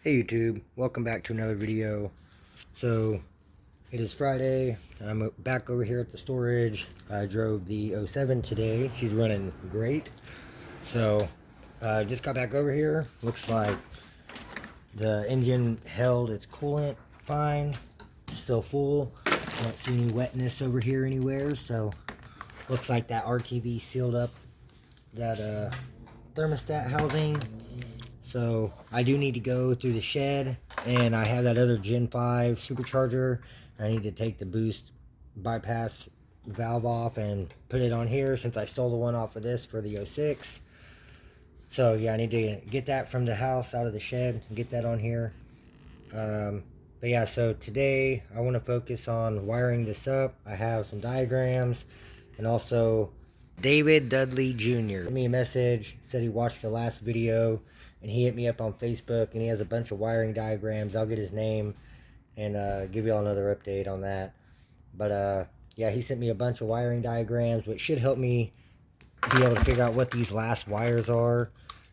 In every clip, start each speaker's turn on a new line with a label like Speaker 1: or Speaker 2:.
Speaker 1: Hey YouTube, welcome back to another video. So it is Friday. I'm back over here at the storage. I drove the 07 today. She's running great. So just got back over here. Looks like the engine held its coolant fine. Still full. Don't see any wetness over here anywhere. So looks like that RTV sealed up that thermostat housing. So I do need to go through the shed, and I have that other Gen 5 supercharger. I need to take the boost bypass valve off and put it on here since I stole the one off of this for the 06. So yeah, I need to get that from the house out of the shed and get that on here. But yeah, so today I want to focus on wiring this up. I have some diagrams, and also David Dudley Jr. sent me a message, said he watched the last video, and he hit me up on Facebook, and he has a bunch of wiring diagrams. I'll get his name and give y'all another update on that. But yeah, he sent me a bunch of wiring diagrams, which should help me be able to figure out what these last wires are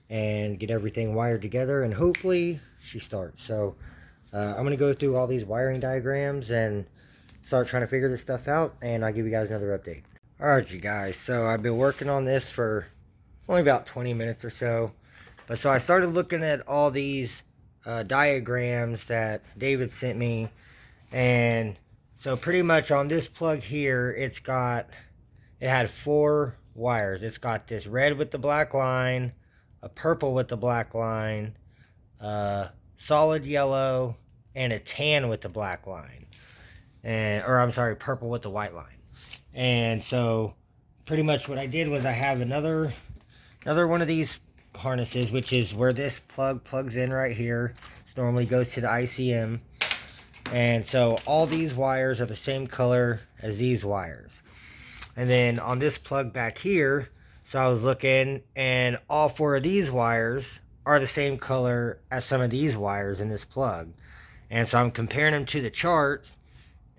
Speaker 1: and get everything wired together, and hopefully she starts. So I'm going to go through all these wiring diagrams and start trying to figure this stuff out, and I'll give you guys another update. Alright, you guys, so I've been working on this for only about 20 minutes or so. But so I started looking at all these diagrams that David sent me, and so pretty much on this plug here, it had 4 wires. It's got this red with the black line, a purple with the black line, solid yellow, and a tan with the black line, or I'm sorry, purple with the white line. And so pretty much what I did was I have another one of these harnesses, which is where this plug plugs in right here. This normally goes to the ICM. And so all these wires are the same color as these wires. And then on this plug back here, so I was looking, and all 4 of these wires are the same color as some of these wires in this plug. And so I'm comparing them to the charts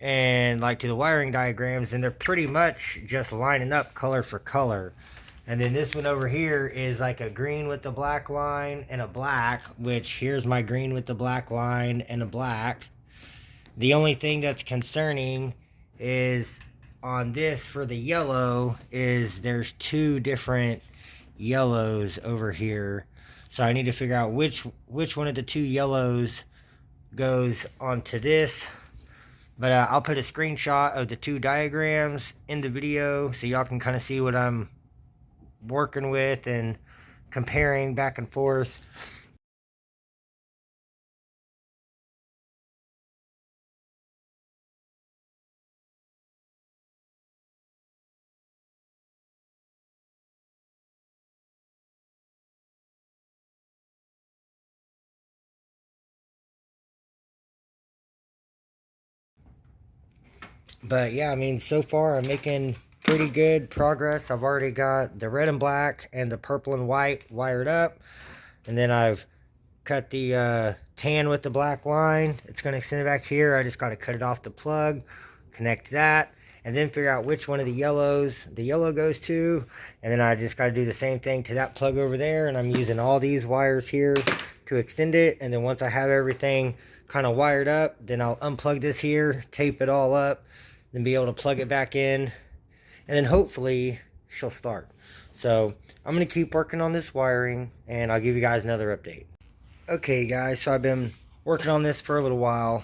Speaker 1: and like to the wiring diagrams, and they're pretty much just lining up color for color. And then this one over here is like a green with the black line and a black, which here's my green with the black line and a black. The only thing that's concerning is on this for the yellow is there's 2 different yellows over here. So I need to figure out which one of the 2 yellows goes onto this. But I'll put a screenshot of the 2 diagrams in the video so y'all can kind of see what I'm working with and comparing back and forth. But yeah, I mean, so far I'm making pretty good progress. I've already got the red and black and the purple and white wired up, and then I've cut the tan with the black line. It's going to extend it back here. I just got to cut it off the plug, connect that, and then figure out which one of the yellows the yellow goes to. And then I just got to do the same thing to that plug over there, and I'm using all these wires here to extend it. And then once I have everything kind of wired up, then I'll unplug this here, tape it all up, then be able to plug it back in, and then hopefully she'll start. So I'm going to keep working on this wiring, and I'll give you guys another update. Okay guys, so I've been working on this for a little while.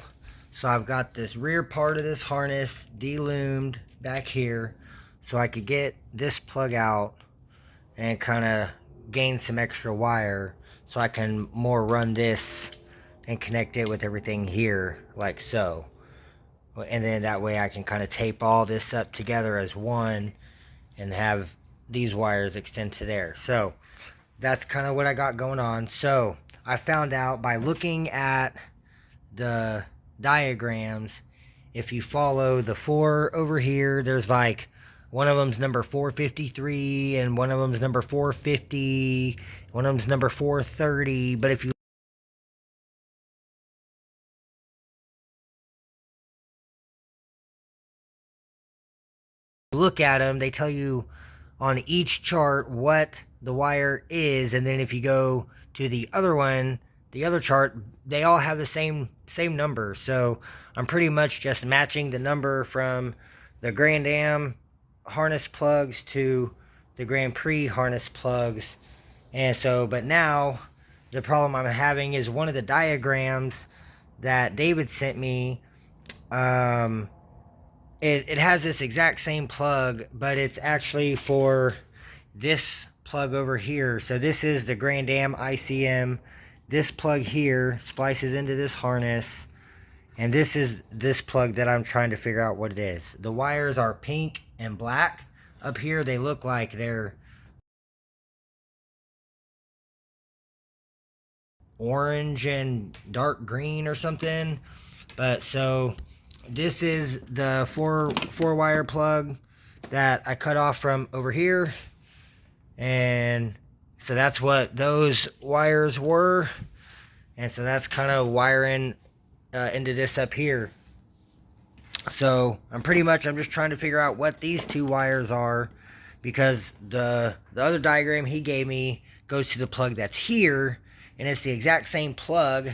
Speaker 1: So I've got this rear part of this harness deloomed back here so I could get this plug out and kind of gain some extra wire so I can more run this and connect it with everything here like so. And then that way I can kind of tape all this up together as one and have these wires extend to there. So that's kind of what I got going on. So I found out by looking at the diagrams, if you follow the 4 over here, there's like one of them's number 453 and one of them's number 450, one of them's number 430. But if you look at them, they tell you on each chart what the wire is, and then if you go to the other one, the other chart, they all have the same number. So I'm pretty much just matching the number from the Grand Am harness plugs to the Grand Prix harness plugs. And so, but now the problem I'm having is one of the diagrams that David sent me, it has this exact same plug, but it's actually for this plug over here. So this is the Grand Am ICM. This plug here splices into this harness, and this is this plug that I'm trying to figure out what it is. The wires are pink and black. Up here they look like they're orange and dark green or something. But so this is the four wire plug that I cut off from over here, and so that's what those wires were. And so that's kind of wiring into this up here. So I'm just trying to figure out what these two wires are, because the other diagram he gave me goes to the plug that's here, and it's the exact same plug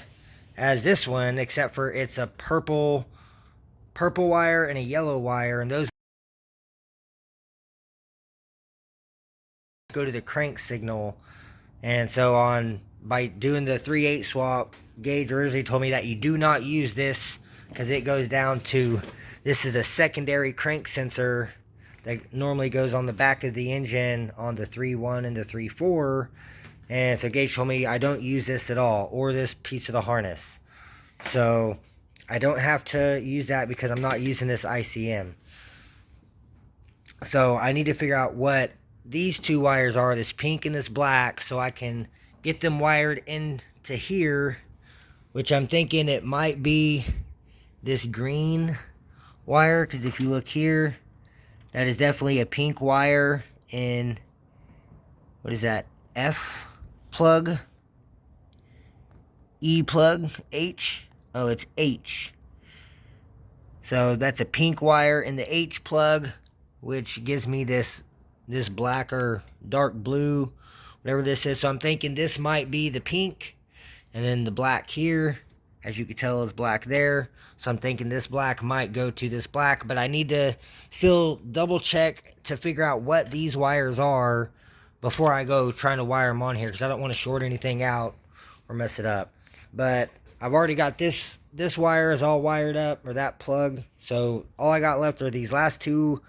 Speaker 1: as this one, except for it's a purple wire and a yellow wire, and those go to the crank signal. And so by doing the 3/8 swap, Gage originally told me that you do not use this, because it goes down to, this is a secondary crank sensor that normally goes on the back of the engine on the 3.1 and the 3.4. And so Gage told me I don't use this at all, or this piece of the harness. So I don't have to use that because I'm not using this ICM. So I need to figure out what these two wires are, this pink and this black, so I can get them wired into here, which I'm thinking it might be this green wire, because if you look here, that is definitely a pink wire in, what is that, F plug, E plug, H, oh, it's H. So that's a pink wire in the H plug, which gives me this black or dark blue, whatever this is. So I'm thinking this might be the pink, and then the black here, as you can tell, is black there. So I'm thinking this black might go to this black, but I need to still double check to figure out what these wires are before I go trying to wire them on here, because I don't want to short anything out or mess it up. But I've already got this wire is all wired up, or that plug. So all I got left are these last two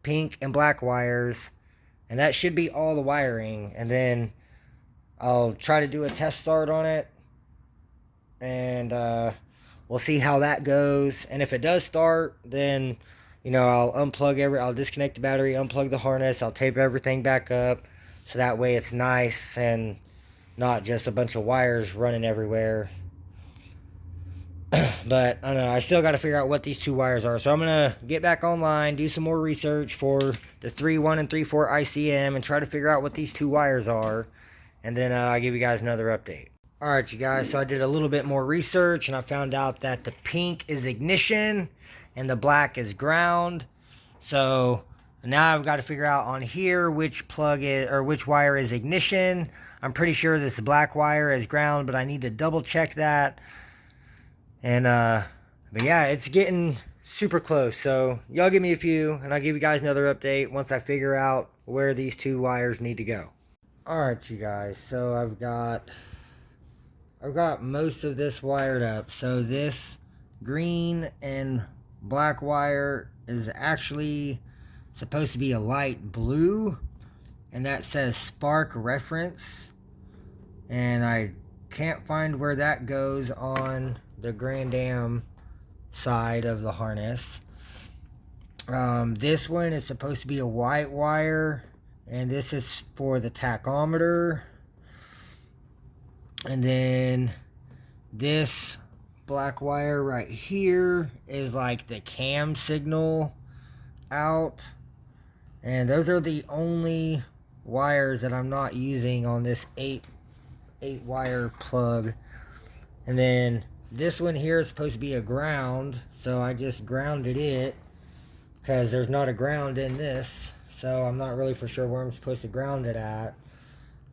Speaker 1: pink and black wires, and that should be all the wiring. And then I'll try to do a test start on it, and we'll see how that goes. And if it does start, then I'll disconnect the battery, unplug the harness, I'll tape everything back up, so that way it's nice and not just a bunch of wires running everywhere. But I don't know, I still got to figure out what these two wires are. So I'm going to get back online, do some more research for the 3.1 and 3.4 ICM, and try to figure out what these two wires are. And then I'll give you guys another update. Alright, you guys, so I did a little bit more research, and I found out that the pink is ignition and the black is ground. So now I've got to figure out on here which wire is ignition. I'm pretty sure this black wire is ground, but I need to double check that. And but yeah, it's getting super close. So y'all give me a few, and I'll give you guys another update once I figure out where these two wires need to go. Alright, you guys, so I've got most of this wired up. So this green and black wire is actually supposed to be a light blue, and that says spark reference, and I can't find where that goes on the Grand Am side of the harness. This one is supposed to be a white wire, and this is for the tachometer. And then this black wire right here is like the cam signal out. And those are the only wires that I'm not using on this 8 wire plug. And then this one here is supposed to be a ground, so I just grounded it because there's not a ground in this. So I'm not really for sure where I'm supposed to ground it at.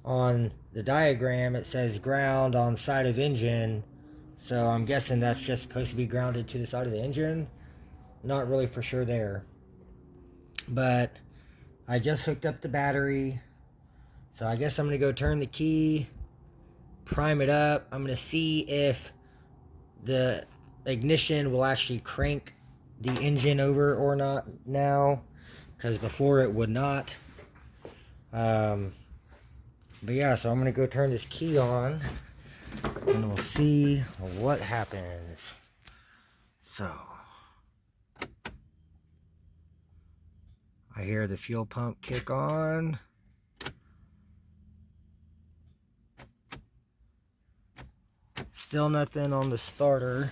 Speaker 1: On the diagram, it says ground on side of engine. So I'm guessing that's just supposed to be grounded to the side of the engine. Not really for sure there. But I just hooked up the battery. So I guess I'm going to go turn the key, prime it up. I'm going to see if the ignition will actually crank the engine over or not now, because before it would not. But yeah, so I'm going to go turn this key on, and we'll see what happens. So, I hear the fuel pump kick on. Still nothing on the starter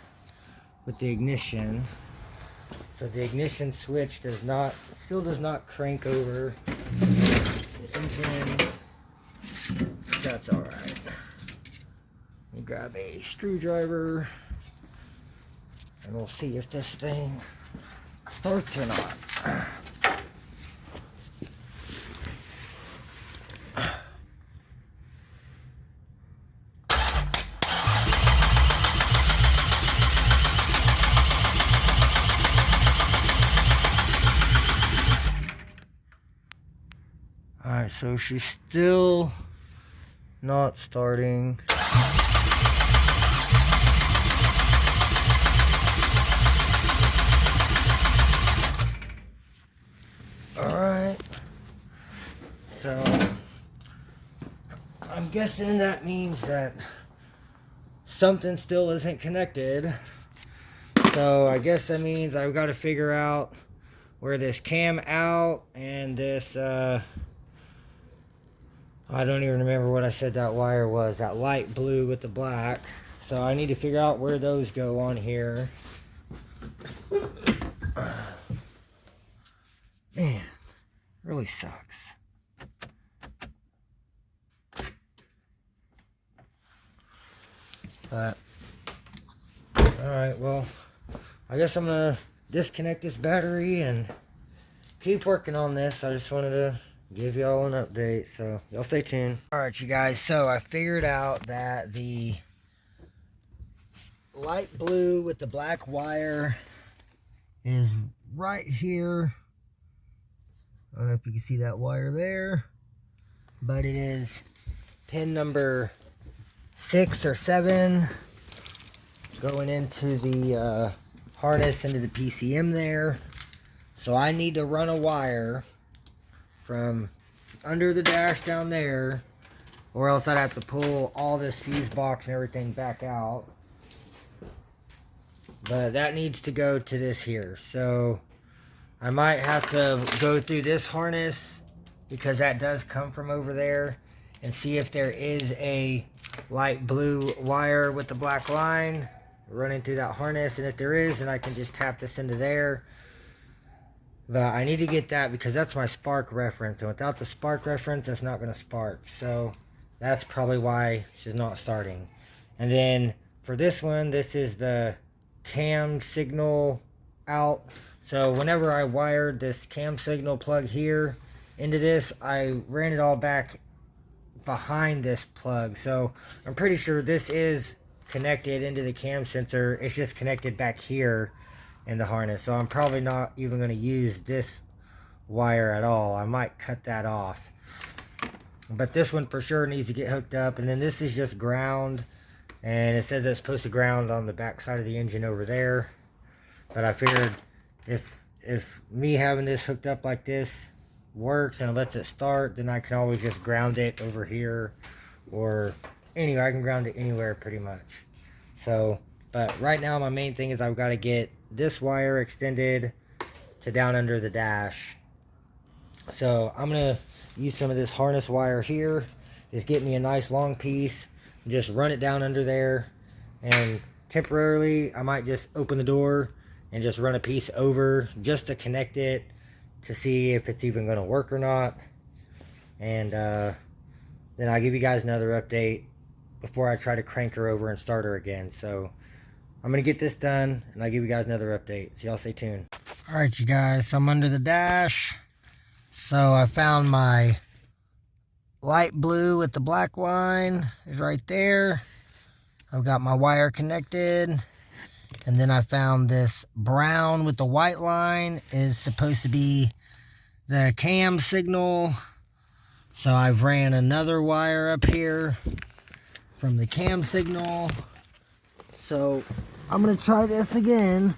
Speaker 1: with the ignition. So the ignition switch still does not crank over the engine. That's alright. Let me grab a screwdriver and we'll see if this thing starts or not. Alright, so she's still not starting. Alright, so I'm guessing that means that something still isn't connected. So I guess that means I've got to figure out where this cam out and this I don't even remember what I said that wire was. That light blue with the black. So I need to figure out where those go on here. Man, really sucks. But, alright, well, I guess I'm going to disconnect this battery and keep working on this. I just wanted to give y'all an update, so y'all stay tuned. Alright, you guys, so I figured out that the light blue with the black wire is right here. I don't know if you can see that wire there, but it is pin number 6 or 7 going into the harness into the PCM there. So I need to run a wire from under the dash down there, or else I'd have to pull all this fuse box and everything back out. But that needs to go to this here. So I might have to go through this harness, because that does come from over there, and see if there is a light blue wire with the black line running through that harness. And if there is, then I can just tap this into there. But I need to get that, because that's my spark reference, and without the spark reference, that's not going to spark. So that's probably why she's not starting. And then for this one, this is the cam signal out. So whenever I wired this cam signal plug here into this, I ran it all back behind this plug. So I'm pretty sure this is connected into the cam sensor. It's just connected back here in the harness. So I'm probably not even going to use this wire at all. I might cut that off. But this one for sure needs to get hooked up. And then this is just ground. And it says it's supposed to ground on the back side of the engine over there. But I figured if me having this hooked up like this works and it lets it start, then I can always just ground it over here. Or anywhere. I can ground it anywhere pretty much. So, but right now my main thing is I've got to get this wire extended to down under the dash. So I'm going to use some of this harness wire here. Just get me a nice long piece. Just run it down under there. And temporarily I might just open the door and just run a piece over just to connect it, to see if it's even going to work or not. And then I'll give you guys another update before I try to crank her over and start her again. So I'm going to get this done, and I'll give you guys another update. So y'all stay tuned. Alright, you guys, so I'm under the dash. So I found my light blue with the black line is right there. I've got my wire connected. And then I found this brown with the white line is supposed to be the cam signal. So I've ran another wire up here from the cam signal. So I'm going to try this again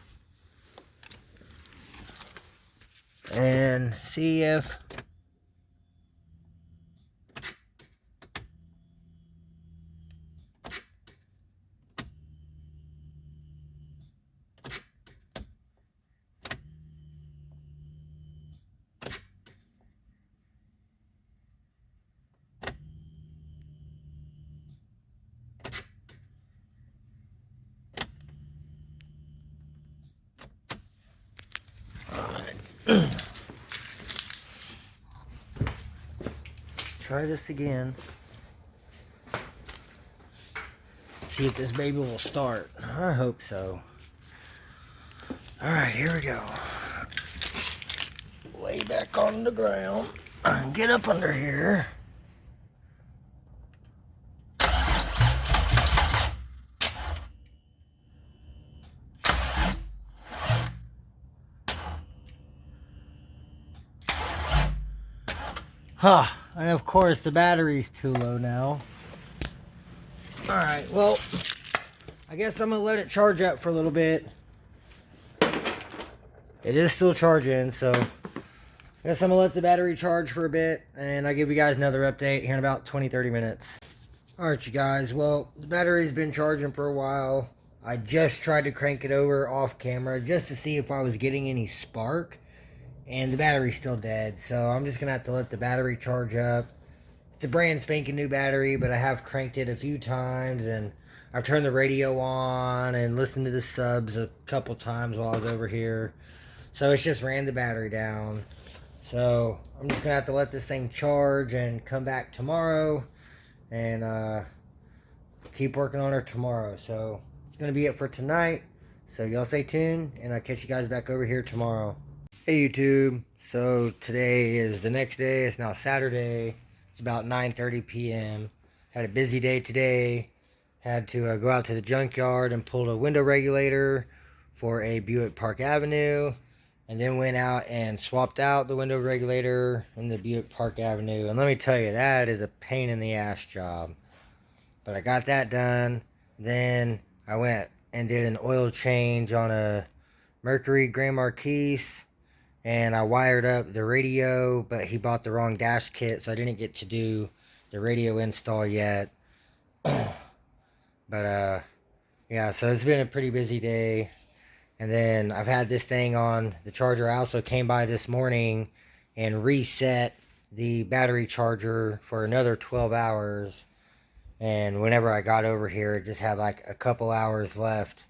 Speaker 1: and see if try this again. See if this baby will start. I hope so. Alright, here we go. Lay back on the ground. Get up under here. Huh, and of course the battery's too low now. Alright, well, I guess I'm going to let it charge up for a little bit. It is still charging, so I guess I'm going to let the battery charge for a bit, and I'll give you guys another update here in about 20-30 minutes. Alright, you guys, well, the battery's been charging for a while. I just tried to crank it over off camera just to see if I was getting any spark. And the battery's still dead, so I'm just going to have to let the battery charge up. It's a brand spanking new battery, but I have cranked it a few times, and I've turned the radio on and listened to the subs a couple times while I was over here. So it's just ran the battery down. So I'm just going to have to let this thing charge and come back tomorrow and keep working on her tomorrow. So it's going to be it for tonight. So y'all stay tuned, and I'll catch you guys back over here tomorrow. Hey YouTube, so today is the next day. It's now Saturday. It's about 9:30 p.m. Had a busy day today. Had to go out to the junkyard and pull a window regulator for a Buick Park Avenue. And then went out and swapped out the window regulator in the Buick Park Avenue. And let me tell you, that is a pain in the ass job. But I got that done. Then I went and did an oil change on a Mercury Grand Marquis. And I wired up the radio, but he bought the wrong dash kit, so I didn't get to do the radio install yet. But, yeah, so it's been a pretty busy day. And then I've had this thing on the charger. I also came by this morning and reset the battery charger for another 12 hours. And whenever I got over here, it just had like a couple hours left.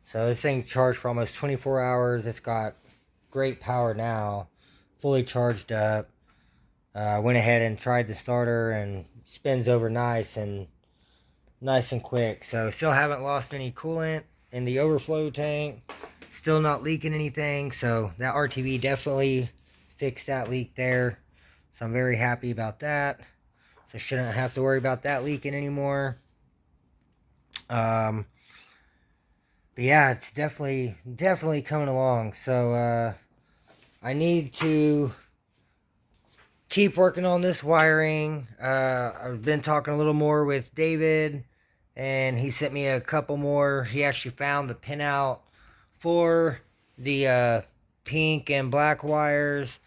Speaker 1: So this thing charged for almost 24 hours. It's got great power now, fully charged up. Went ahead and tried the starter, and spins over nice and quick. So still haven't lost any coolant in the overflow tank, still not leaking anything. So that RTV definitely fixed that leak there, so I'm very happy about that. So shouldn't have to worry about that leaking anymore. But yeah, it's definitely coming along. So I need to keep working on this wiring. I've been talking a little more with David, and he sent me a couple more. He actually found the pinout for the pink and black wires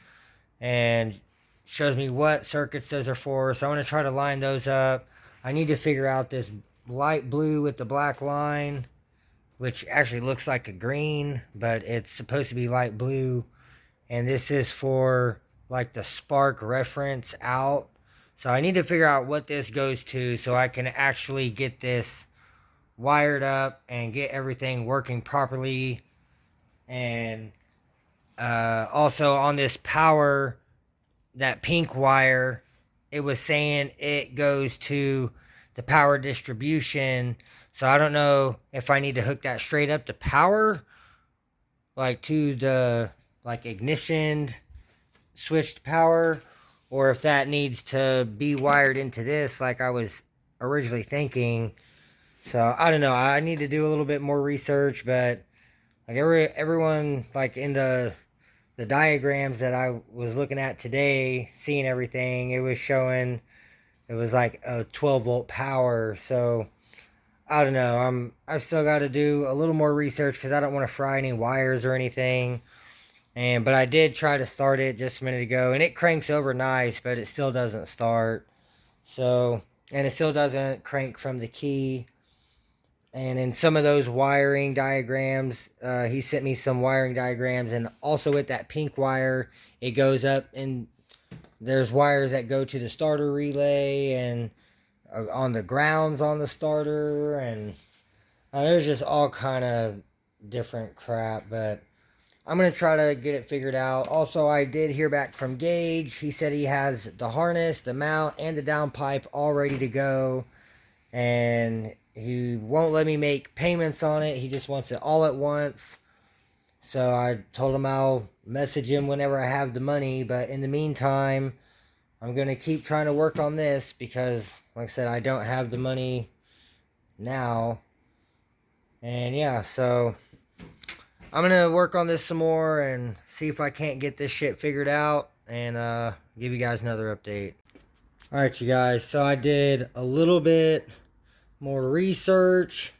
Speaker 1: and shows me what circuits those are for. So I'm going to try to line those up. I need to figure out this light blue with the black line, which actually looks like a green, but it's supposed to be light blue. And this is for like the spark reference out. So I need to figure out what this goes to so I can actually get this wired up and get everything working properly. And also on this power, that pink wire, it was saying it goes to the power distribution. So I don't know if I need to hook that straight up to power, like to the ignition switched power, or if that needs to be wired into this like I was originally thinking. So I don't know. I need to do a little bit more research, but like everyone like in the diagrams that I was looking at today, seeing everything, it was showing it was like a 12-volt power. So I don't know. I've still got to do a little more research because I don't want to fry any wires or anything. But I did try to start it just a minute ago, and it cranks over nice, but it still doesn't start. So, and it still doesn't crank from the key. And in some of those wiring diagrams, he sent me some wiring diagrams, and also with that pink wire, it goes up, and there's wires that go to the starter relay and on the grounds on the starter, and there's just all kind of different crap, but I'm going to try to get it figured out. Also, I did hear back from Gage. He said he has the harness, the mount, and the downpipe all ready to go. And he won't let me make payments on it. He just wants it all at once. So I told him I'll message him whenever I have the money. But in the meantime, I'm going to keep trying to work on this because, like I said, I don't have the money now. And yeah, so I'm going to work on this some more and see if I can't get this shit figured out and give you guys another update. Alright, you guys, so I did a little bit more research,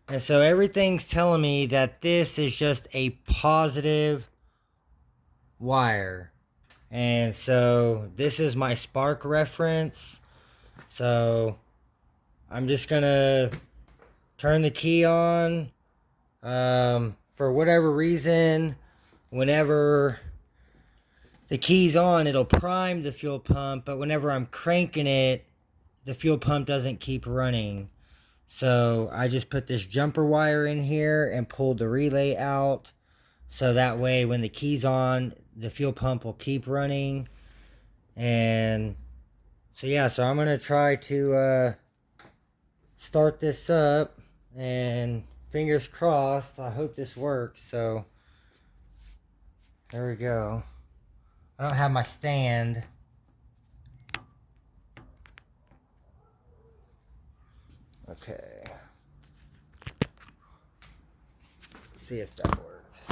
Speaker 1: and so everything's telling me that this is just a positive wire. And so this is my spark reference. So I'm just going to turn the key on. For whatever reason, whenever the key's on, it'll prime the fuel pump, but whenever I'm cranking it, the fuel pump doesn't keep running. So I just put this jumper wire in here and pulled the relay out, so that way when the key's on, the fuel pump will keep running. And so yeah, so I'm gonna try to start this up, and fingers crossed, I hope this works. So there we go. I don't have my stand. Okay. Let's see if that works.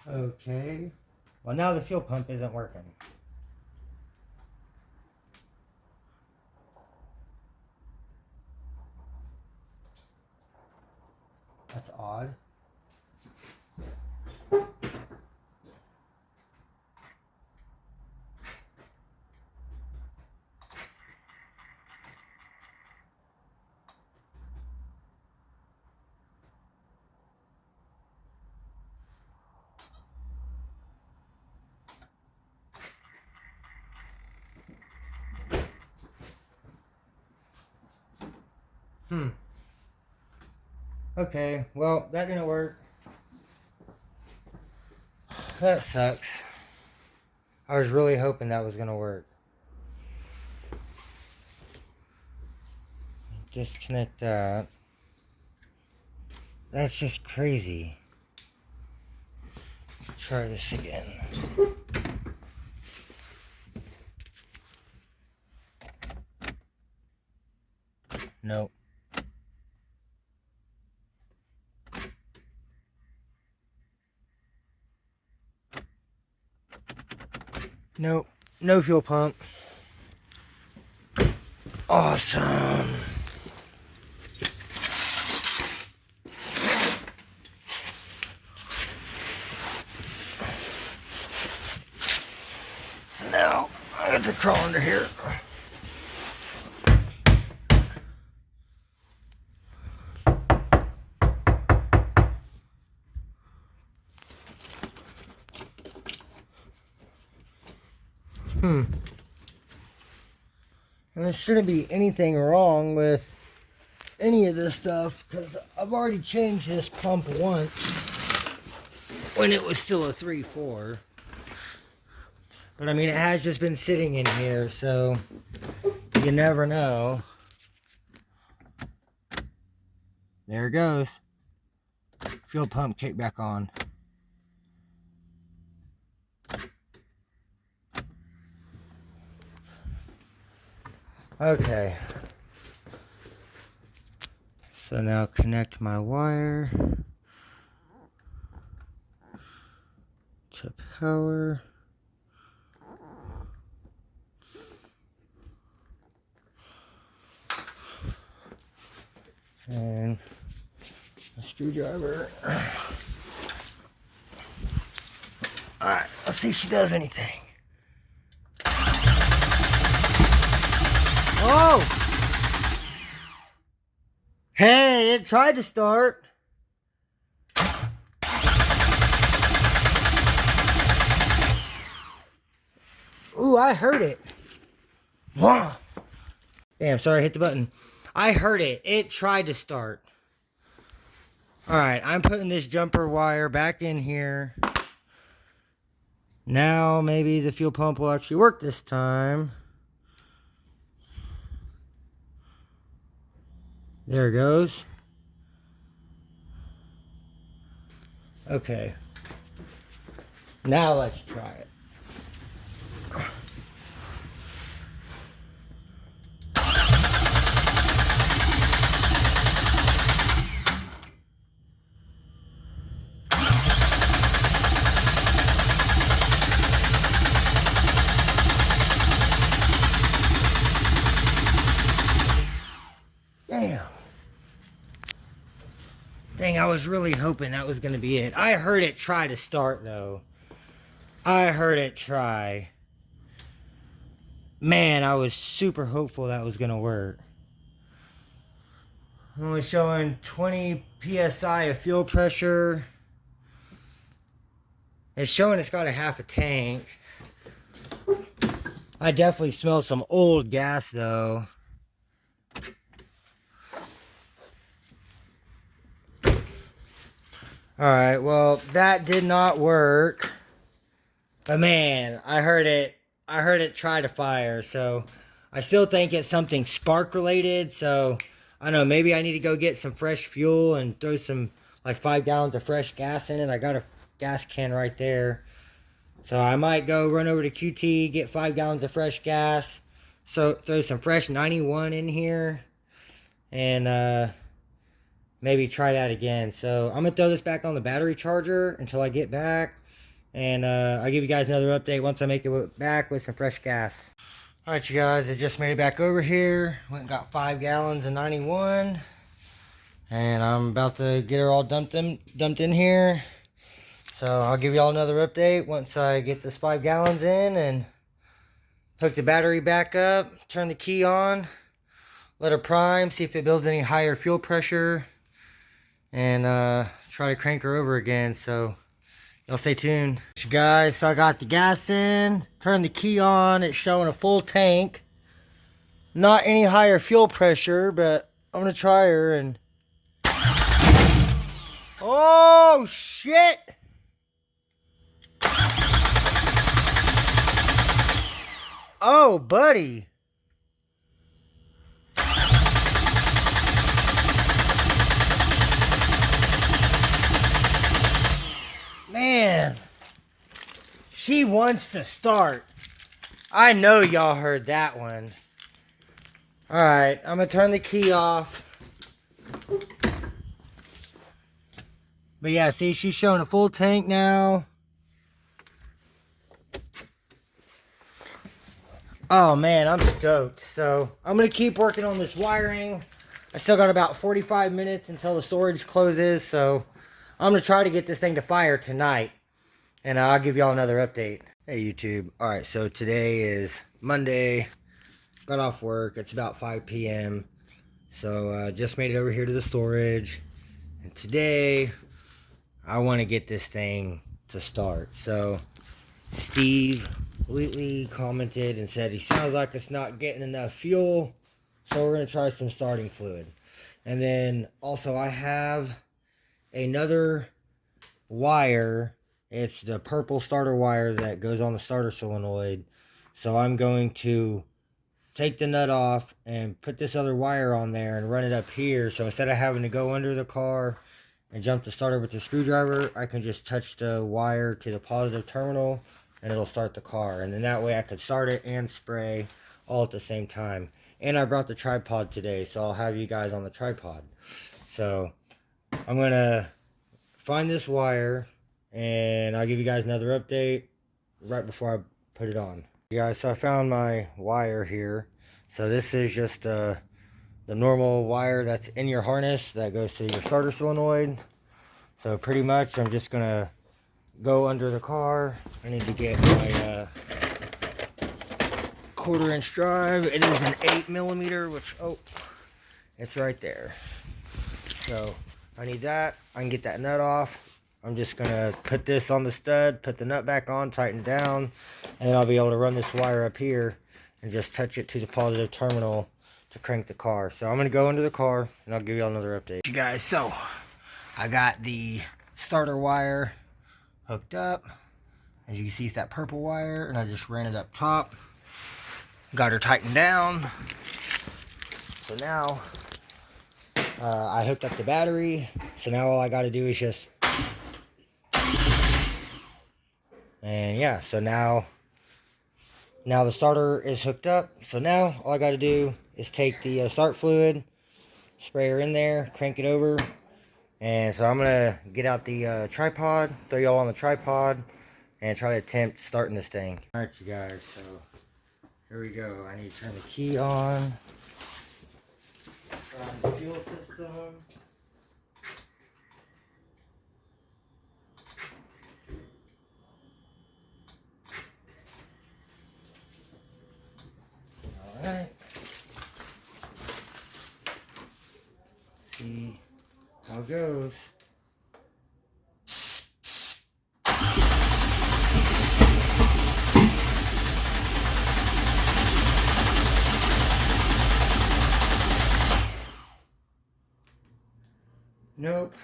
Speaker 1: Okay. Well, now the fuel pump isn't working. That's odd. Okay, well, that didn't work. That sucks. I was really hoping that was gonna work. Disconnect that. That's just crazy. try this again. Nope. Nope. No fuel pump. Awesome. So now I have to crawl under here. And there shouldn't be anything wrong with any of this stuff because I've already changed this pump once when it was still a 3.4. But I mean, it has just been sitting in here, so you never know. There it goes. Fuel pump kick back on. Okay, so now connect my wire to power. And a screwdriver. Alright, let's see if she does anything. Oh! Hey, it tried to start. Ooh, I heard it. Wow. Damn, sorry, I hit the button. I heard it. It tried to start. Alright, I'm putting this jumper wire back in here. Now, maybe the fuel pump will actually work this time. There it goes. Okay. Now let's try it. Damn. Dang, I was really hoping that was going to be it. I heard it try to start, though. I heard it try. Man, I was super hopeful that was going to work. I'm only showing 20 PSI of fuel pressure. It's showing it's got a half a tank. I definitely smell some old gas, though. Alright, well, that did not work. But man, I heard it try to fire, so I still think it's something spark related, so I don't know, maybe I need to go get some fresh fuel and throw some, like 5 gallons of fresh gas in it. I got a gas can right there. So I might go run over to QT, get 5 gallons of fresh gas, so throw some fresh 91 in here, and maybe try that again. So I'm going to throw this back on the battery charger until I get back. And I'll give you guys another update once I make it back with some fresh gas. Alright, you guys, I just made it back over here. Went and got 5 gallons of 91. And I'm about to get her all dumped in here. So I'll give y'all another update once I get this 5 gallons in and hook the battery back up. Turn the key on. Let her prime, see if it builds any higher fuel pressure. And try to crank her over again. So y'all stay tuned. You guys, so I got the gas in, turned the key on, it's showing a full tank. Not any higher fuel pressure, but I'm gonna try her and oh shit! Oh buddy. Man, she wants to start. I know y'all heard that one. Alright, I'm going to turn the key off. But yeah, see, she's showing a full tank now. Oh man, I'm stoked. So, I'm going to keep working on this wiring. I still got about 45 minutes until the storage closes. So, I'm going to try to get this thing to fire tonight. And I'll give y'all another update. Hey YouTube. Alright, so today is Monday. Got off work. It's about 5 p.m. So, just made it over here to the storage. And today, I want to get this thing to start. So, Steve Wheatley commented and said he sounds like it's not getting enough fuel. So, we're going to try some starting fluid. And then, also, I have another wire. It's the purple starter wire that goes on the starter solenoid. So, I'm going to take the nut off and put this other wire on there and run it up here. So, instead of having to go under the car and jump the starter with the screwdriver, I can just touch the wire to the positive terminal and it'll start the car. And then that way I could start it and spray all at the same time. And I brought the tripod today, so I'll have you guys on the tripod. So I'm going to find this wire and I'll give you guys another update right before I put it on. Yeah, guys, so I found my wire here. So this is just the normal wire that's in your harness that goes to your starter solenoid. So pretty much I'm just gonna go under the car. I need to get my 1/4-inch drive. It is an 8mm, which, oh, it's right there. So I need that. I can get that nut off. I'm just gonna put this on the stud, put the nut back on, tighten down, and then I'll be able to run this wire up here and just touch it to the positive terminal to crank the car. So I'm going to go into the car and I'll give you all another update. You guys, so I got the starter wire hooked up. As you can see, it's that purple wire, and I just ran it up top. Got her tightened down. So now I hooked up the battery. So now all I got to do is just, and yeah, so now the starter is hooked up. So now all I got to do is take the start fluid, spray her in there, crank it over. And so I'm going to get out the tripod, throw y'all on the tripod, and try to attempt starting this thing. Alright, you guys, so here we go. I need to turn the key on. Try the fuel system. Alright. See how it goes. Nope.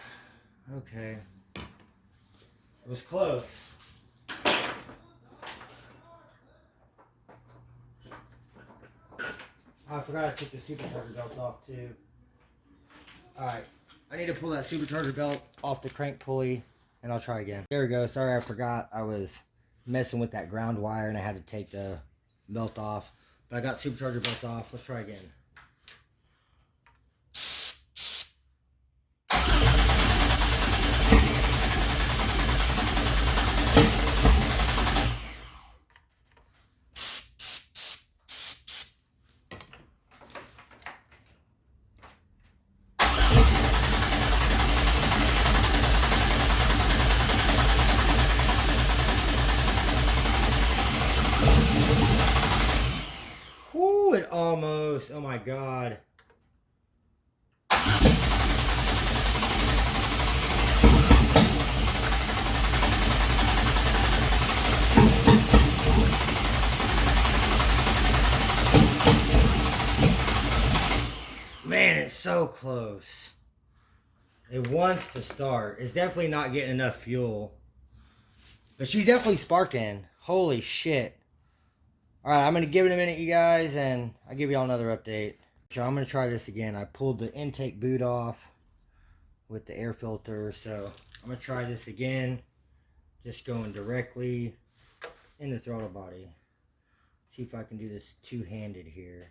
Speaker 1: Okay. It was close. I forgot I took the supercharger belt off too. Alright, I need to pull that supercharger belt off the crank pulley and I'll try again. There we go. Sorry, I forgot I was messing with that ground wire and I had to take the belt off. But I got supercharger belt off. Let's try again. Whoo, it almost, oh my God. Man, it's so close. It wants to start. It's definitely not getting enough fuel. But she's definitely sparking. Holy shit. Alright, I'm going to give it a minute, you guys, and I'll give y'all another update. So I'm going to try this again. I pulled the intake boot off with the air filter. So I'm going to try this again. Just going directly in the throttle body. See if I can do this two-handed here.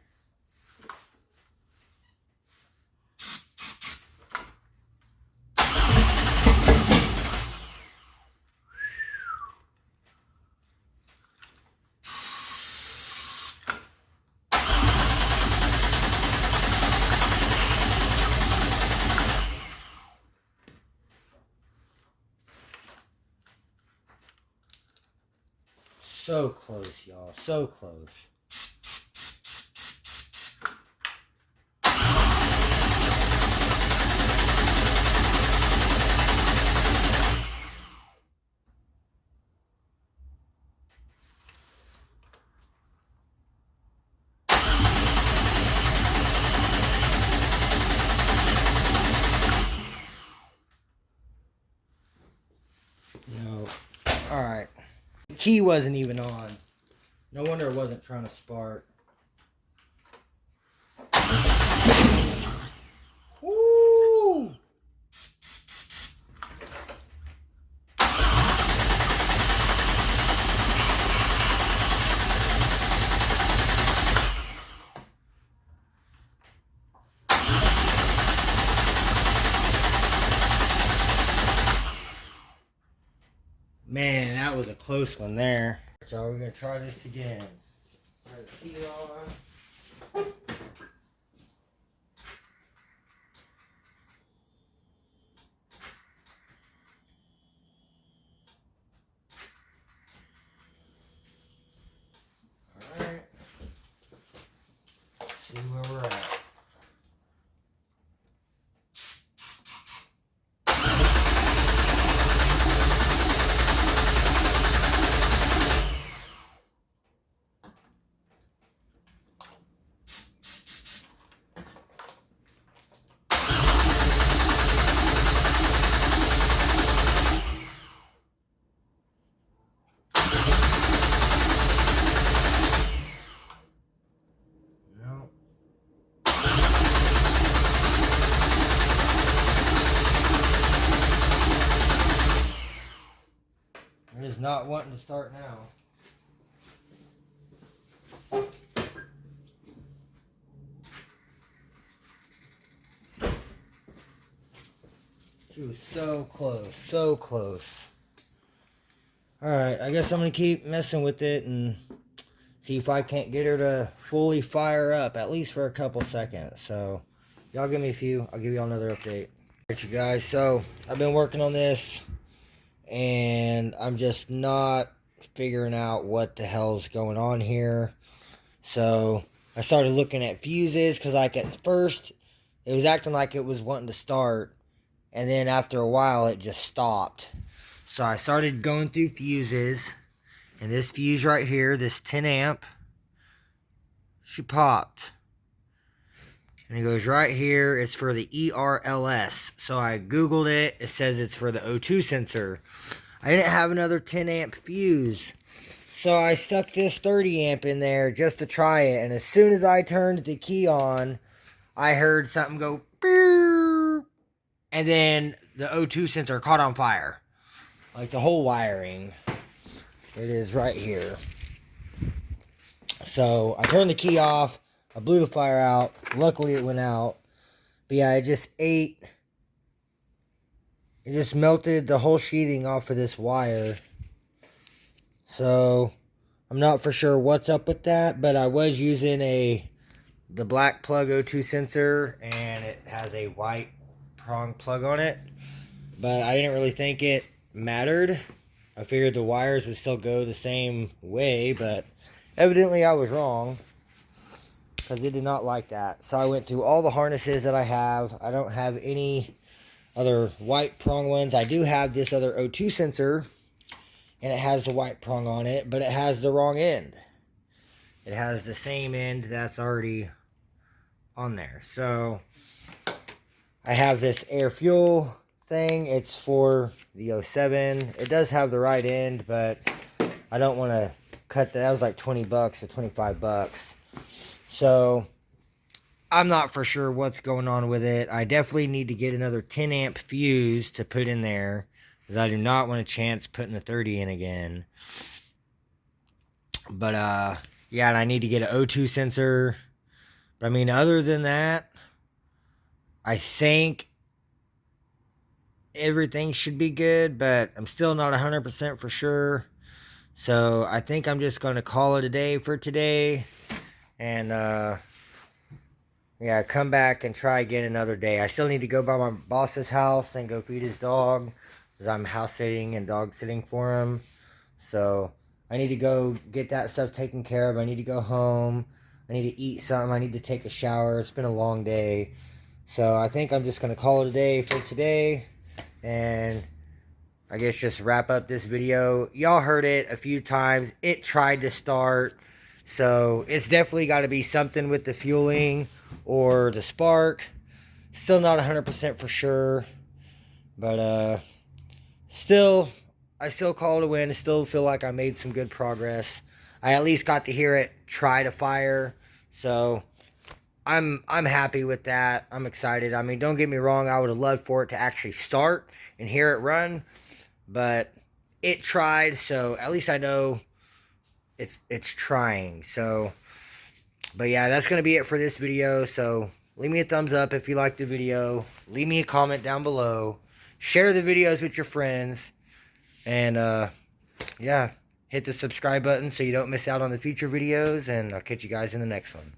Speaker 1: So close, y'all. So close. No. Alright. The key wasn't even on. No wonder it wasn't trying to spark. Woo! Man, that was a close one there. So we're going to try this again. Try the key on. Alright. See where we're at. It is not wanting to start now. She was so close, so close. Alright, I guess I'm going to keep messing with it and see if I can't get her to fully fire up, at least for a couple seconds. So, y'all give me a few. I'll give y'all another update. Alright, you guys. So, I've been working on this, and I'm just not figuring out what the hell's going on here. So, I started looking at fuses, because like at first, it was acting like it was wanting to start, and then after a while, it just stopped. So, I started going through fuses, and this fuse right here, this 10 amp, she popped. And it goes right here, it's for the ERLS. So I Googled it, it says it's for the O2 sensor. I didn't have another 10 amp fuse. So I stuck this 30 amp in there just to try it. And as soon as I turned the key on, I heard something go, beep, and then the O2 sensor caught on fire. Like the whole wiring. It is right here. So I turned the key off. I blew the fire out. Luckily it went out. But yeah, it just ate. It just melted the whole sheathing off of this wire. So I'm not for sure what's up with that. But I was using the black plug O2 sensor. And it has a white prong plug on it. But I didn't really think it mattered. I figured the wires would still go the same way. But evidently I was wrong. Because it did not like that. So I went through all the harnesses that I have. I don't have any other white prong ones. I do have this other O2 sensor. And it has the white prong on it. But it has the wrong end. It has the same end that's already on there. So I have this air fuel thing. It's for the 07. It does have the right end. But I don't want to cut that. That was like 20 bucks or 25 bucks. So, I'm not for sure what's going on with it. I definitely need to get another 10 amp fuse to put in there. Because I do not want a chance putting the 30 in again. But yeah, and I need to get an O2 sensor. But I mean, other than that, I think everything should be good, but I'm still not 100% for sure. So I think I'm just going to call it a day for today. And yeah, come back and try again another day. I still need to go by my boss's house and go feed his dog, because I'm house sitting and dog sitting for him. So I need to go get that stuff taken care of. I need to go home. I need to eat something. I need to take a shower. It's been a long day. So I think I'm just going to call it a day for today. And I guess just wrap up this video. Y'all heard it a few times. It tried to start. So it's definitely got to be something with the fueling or the spark. Still not 100% for sure. But I still call it a win. I still feel like I made some good progress. I at least got to hear it try to fire. So I'm happy with that. I'm excited. I mean, don't get me wrong, I would have loved for it to actually start and hear it run, but it tried, so at least I know it's trying. So, but yeah, that's going to be it for this video. So leave me a thumbs up if you liked the video. Leave me a comment down below. Share the videos with your friends. And yeah, hit the subscribe button so you don't miss out on the future videos. And I'll catch you guys in the next one.